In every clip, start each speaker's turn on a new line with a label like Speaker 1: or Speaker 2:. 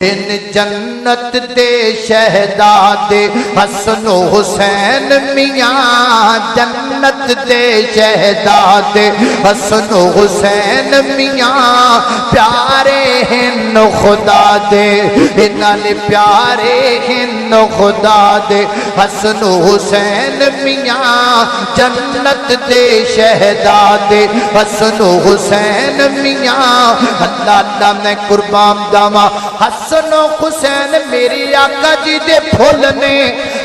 Speaker 1: ان جنت دے شہزاد حسن و حسین میاں، جنت دے شہزاد حسن و حسین میاں، پیارے ہن خدا دے نال پیارے ہن خدا دے حسن و حسین میاں، جنت دے شہزاد حسن و حسین میاں۔ اللہ اللہ میں قربان جاواں، حسن و حسین میری آقا جی دے پھول نے،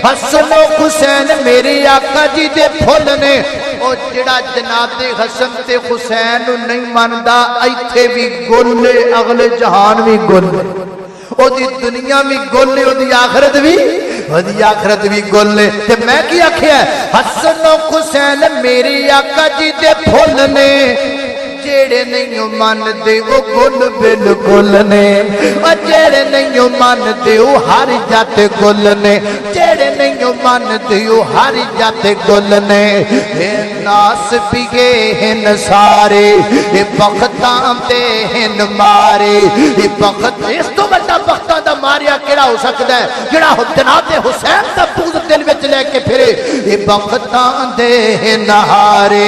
Speaker 1: حسن و حسین میری آقا جی دے پھول نے۔ او جڑا جناب حسن تے حسین نہیں مندا، ایتھے بھی گل اگلے جہان بھی گل، او دی دنیا بھی گل، او دی آخرت بھی، او دی آخرت بھی گل۔ تے میں کی آکھیا ہے، حسن و حسین میری آقا جی دے پھول نے، جیڑے نہیں مان دے وہ گل بالکل نے، جیڑے نہیں مان دے وہ ہر جات گل نے، جیڑے نہیں مان دے وہ ہر جات گل نے۔ ناس بگے ہن سارے بختاں دے ہن مارے، بخت اس تو بڑا بختاں دا ماریا کیڑا ہو سکتا ہے جڑا جناب حسین دا بغض دل وچ لے کے پھرے۔ بختاں دے ہن ہارے،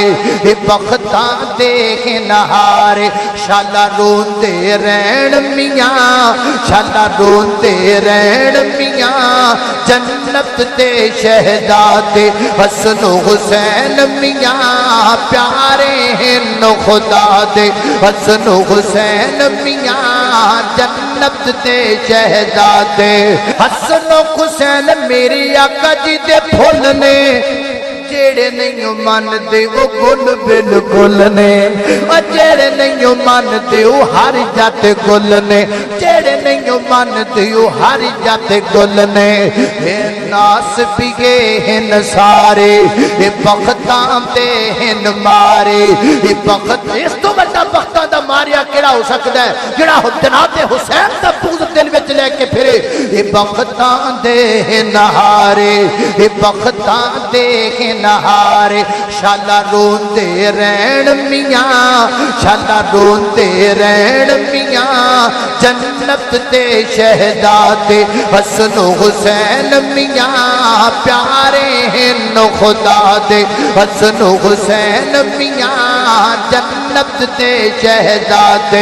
Speaker 1: بختاں دے ہن نہارے، شالا روندے رہن میاں، شالا روندے رہن میاں، جنت دے شہزاد حسن و حسین میاں، پیارے ہن خدا دے حسن و حسین میاں، جنت دے شہزاد حسن و حسین میری آقا جی دے پھول نے، جیڑے نہیں مان دے وہ گل بالکل نے، جیڑے نہیں مان دے وہ ہر جات گل نے، جیڑے نہیں مان دے وہ ہر جات گل نے۔ ناس بگے ہن سارے بختاں دے ہن مارے، بخت اس تو بڑا بختاں دا ماریا کیڑا ہو سکتا ہے جڑا جناب حسین دا بغض دل وچ لے کے پھرے۔ بختاں دے ہن ہارے، بختاں دے ہن نہارے، شالا روندے رہن میاں، شالا روندے رہن میاں، جنت دے شہزاد حسن و حسین میاں، پیارے ہن خدا دے حسن و حسین میاں، جنت دے شہزاد۔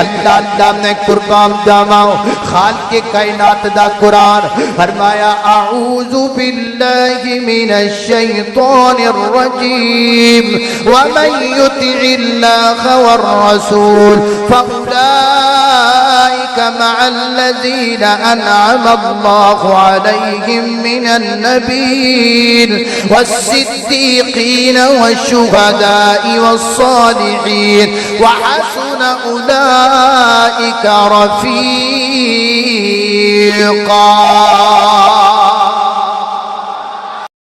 Speaker 1: اللہ اللہ میں قربان جاواں، خالق کائنات دا قرآن فرمایا اعوذ باللہ من الشیطان الرجیم ومن یطع اللہ والرسول فاولئک مع الذین انعم اللہ علیہم من النبیین والصدیقین والشہداء والصالحین وحسن اولئک رفیقا۔